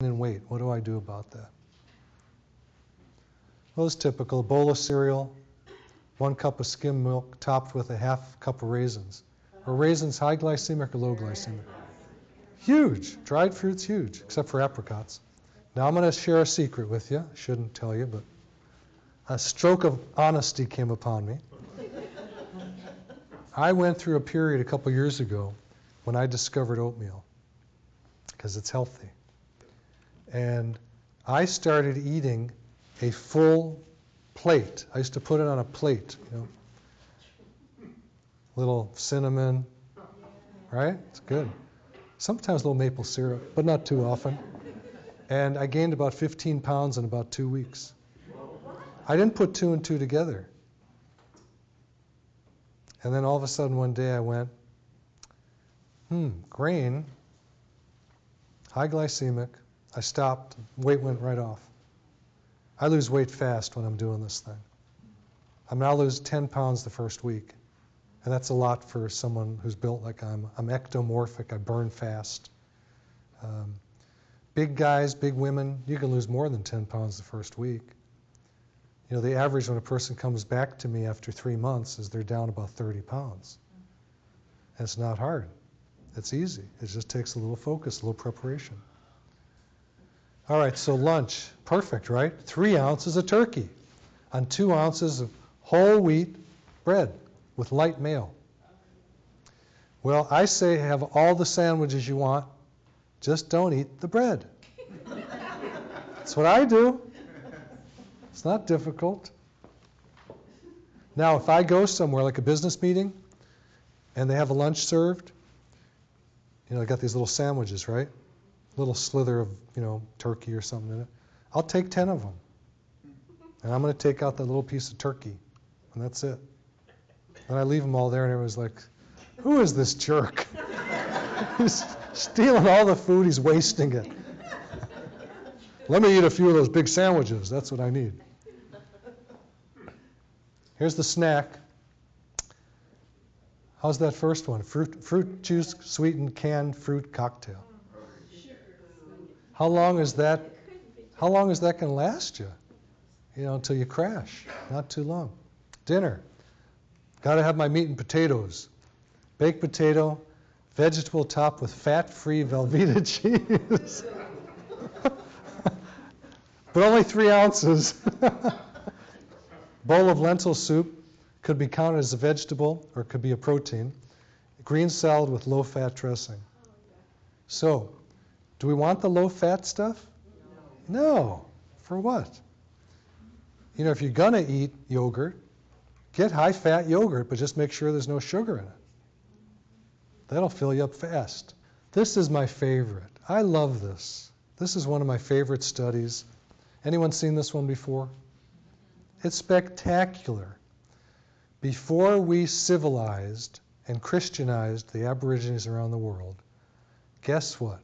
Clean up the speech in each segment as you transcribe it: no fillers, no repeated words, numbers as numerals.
in weight. What do I do about that? Well, it's typical. A bowl of cereal, 1 cup of skim milk topped with a half cup of raisins. Are raisins high glycemic or low glycemic? Huge. Dried fruit's huge, except for apricots. Now I'm going to share a secret with you. I shouldn't tell you, but a stroke of honesty came upon me. I went through a period a couple years ago when I discovered oatmeal, because it's healthy. And I started eating a full plate. I used to put it on a plate, little cinnamon, right? It's good. Sometimes a little maple syrup, but not too often. And I gained about 15 pounds in about 2 weeks. I didn't put 2 and 2 together. And then all of a sudden one day I went, grain, high glycemic. I stopped, weight went right off. I lose weight fast when I'm doing this thing. I'll lose 10 pounds the first week. And that's a lot for someone who's built like I'm ectomorphic, I burn fast. Big guys, big women, you can lose more than 10 pounds the first week. The average when a person comes back to me after 3 months is they're down about 30 pounds. And it's not hard. It's easy. It just takes a little focus, a little preparation. All right, so lunch. Perfect, right? 3 ounces of turkey on 2 ounces of whole wheat bread with light mayo. Well, I say have all the sandwiches you want, just don't eat the bread. That's what I do. It's not difficult. Now, if I go somewhere like a business meeting and they have a lunch served, I got these little sandwiches, right? Little slither of, turkey or something in it. I'll take 10 of them. And I'm going to take out that little piece of turkey. And that's it. And I leave them all there and everyone's like, who is this jerk? He's stealing all the food, he's wasting it. Let me eat a few of those big sandwiches. That's what I need. Here's the snack. How's that first one? Fruit juice, sweetened canned fruit cocktail. How long is that going to last you? Until you crash. Not too long. Dinner. Got to have my meat and potatoes. Baked potato, vegetable topped with fat-free Velveeta cheese. But only 3 ounces. Bowl of lentil soup could be counted as a vegetable or it could be a protein. Green salad with low-fat dressing. So, do we want the low-fat stuff? No. For what? If you're going to eat yogurt, get high-fat yogurt, but just make sure there's no sugar in it. That'll fill you up fast. This is my favorite. I love this. This is one of my favorite studies. Anyone seen this one before? It's spectacular. Before we civilized and Christianized the Aborigines around the world, guess what?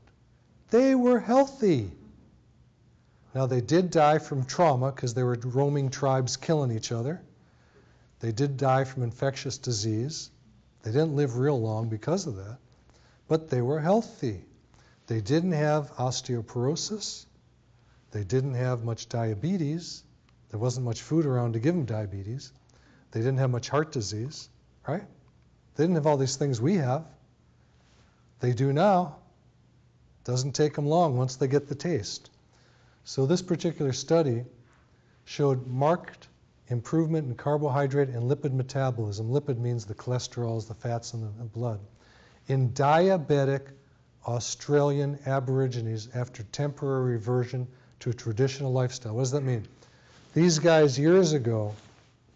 They were healthy. Now, they did die from trauma because they were roaming tribes killing each other. They did die from infectious disease. They didn't live real long because of that. But they were healthy. They didn't have osteoporosis. They didn't have much diabetes. There wasn't much food around to give them diabetes. They didn't have much heart disease, right? They didn't have all these things we have. They do now. Doesn't take them long once they get the taste. So this particular study showed marked improvement in carbohydrate and lipid metabolism. Lipid means the cholesterols, the fats in the blood. In diabetic Australian Aborigines after temporary reversion to a traditional lifestyle. What does that mean? These guys years ago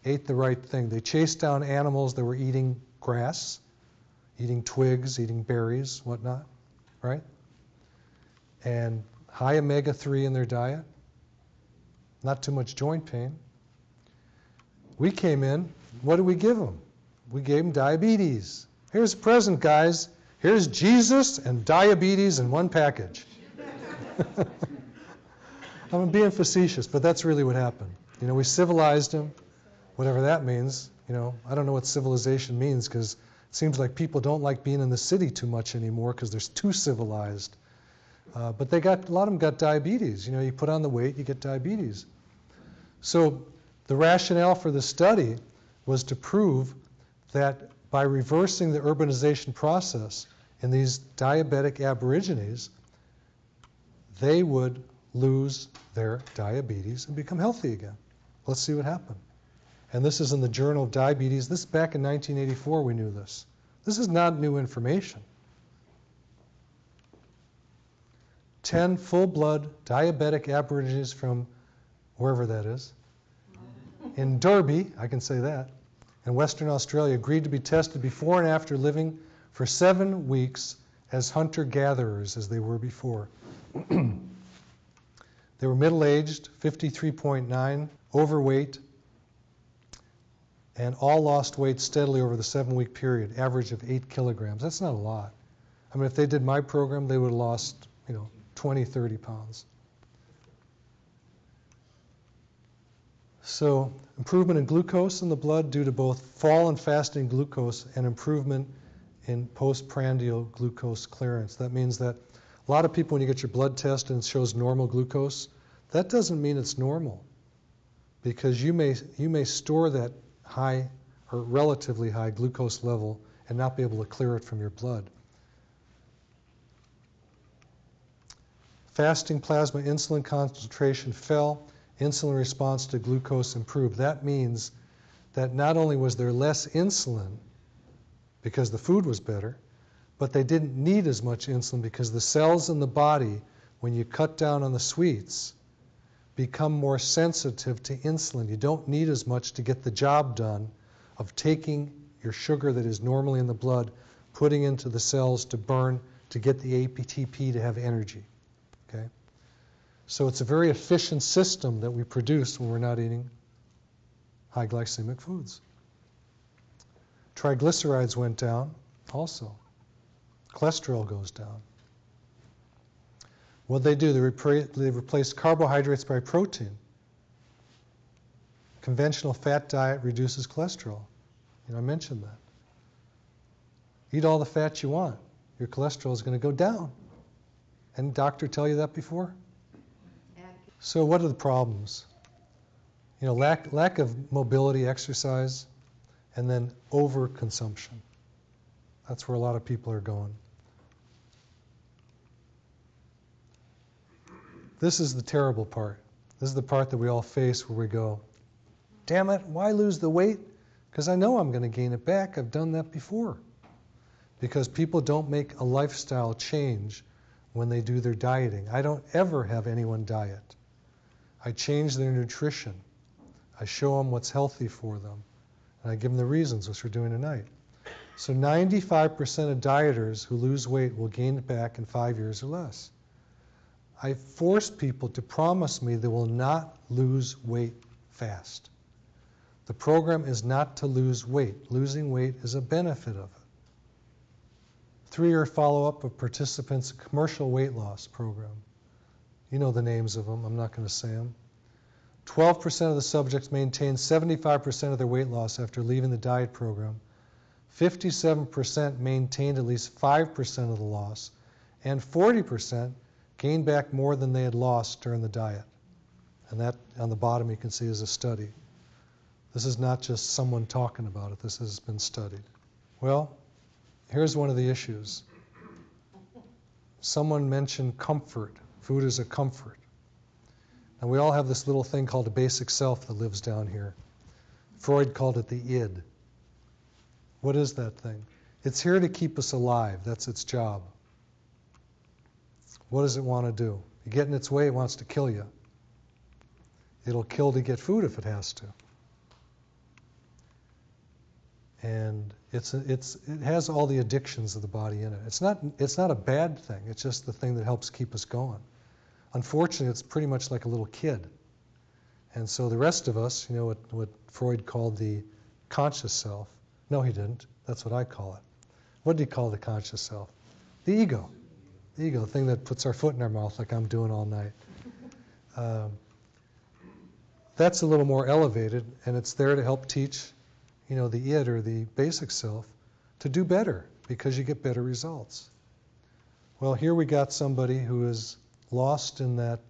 ate the right thing. They chased down animals that were eating grass, eating twigs, eating berries, whatnot, right? And high omega-3 in their diet, not too much joint pain. We came in, what did we give them? We gave them diabetes. Here's a present, guys. Here's Jesus and diabetes in one package. I'm being facetious, but that's really what happened. We civilized them, whatever that means. I don't know what civilization means because it seems like people don't like being in the city too much anymore because they're too civilized. But a lot of them got diabetes. You know, you put on the weight, you get diabetes. So the rationale for the study was to prove that by reversing the urbanization process in these diabetic Aborigines, they would lose their diabetes and become healthy again. Let's see what happened. And this is in the Journal of Diabetes. This is back in 1984 we knew this. This is not new information. 10 full-blood diabetic Aborigines from wherever that is, in Derby, I can say that, in Western Australia, agreed to be tested before and after living for 7 weeks as hunter-gatherers as they were before. They were middle-aged, 53.9, overweight, and all lost weight steadily over the 7-week period, average of 8 kilograms. That's not a lot. I mean, if they did my program, they would have lost, 20, 30 pounds. So improvement in glucose in the blood due to both fall in fasting glucose and improvement in postprandial glucose clearance. That means that a lot of people, when you get your blood test and it shows normal glucose, that doesn't mean it's normal, because you may store that high or relatively high glucose level and not be able to clear it from your blood. Fasting plasma insulin concentration fell. Insulin response to glucose improved. That means that not only was there less insulin because the food was better, but they didn't need as much insulin because the cells in the body, when you cut down on the sweets, become more sensitive to insulin. You don't need as much to get the job done of taking your sugar that is normally in the blood, putting into the cells to burn to get the ATP to have energy. Okay? So it's a very efficient system that we produce when we're not eating high glycemic foods. Triglycerides went down also. Cholesterol goes down. What they do, they replace carbohydrates by protein. Conventional fat diet reduces cholesterol. I mentioned that. Eat all the fat you want. Your cholesterol is going to go down. Any doctor tell you that before? So what are the problems? Lack of mobility, exercise, and then overconsumption. That's where a lot of people are going. This is the terrible part. This is the part that we all face where we go, damn it, why lose the weight? Because I know I'm going to gain it back. I've done that before. Because people don't make a lifestyle change when they do their dieting. I don't ever have anyone diet. I change their nutrition. I show them what's healthy for them. And I give them the reasons, which we're doing tonight. So 95% of dieters who lose weight will gain it back in 5 years or less. I force people to promise me they will not lose weight fast. The program is not to lose weight. Losing weight is a benefit of it. 3-year follow-up of participants in commercial weight loss program. You know the names of them. I'm not going to say them. 12% of the subjects maintained 75% of their weight loss after leaving the diet program. 57% maintained at least 5% of the loss. And 40% gained back more than they had lost during the diet. And that, on the bottom, you can see is a study. This is not just someone talking about it. This has been studied. Well, here's one of the issues. Someone mentioned comfort. Food is a comfort. And we all have this little thing called a basic self that lives down here. Freud called it the id. What is that thing? It's here to keep us alive. That's its job. What does it want to do? You get in its way, it wants to kill you. It'll kill to get food if it has to. And it has all the addictions of the body in it. It's not a bad thing. It's just the thing that helps keep us going. Unfortunately, it's pretty much like a little kid. And so the rest of us, what Freud called the conscious self. No, he didn't. That's what I call it. What did he call the conscious self? The ego. The ego, the thing that puts our foot in our mouth like I'm doing all night. That's a little more elevated, and it's there to help teach, the id or the basic self to do better because you get better results. Well, here we got somebody who is lost in that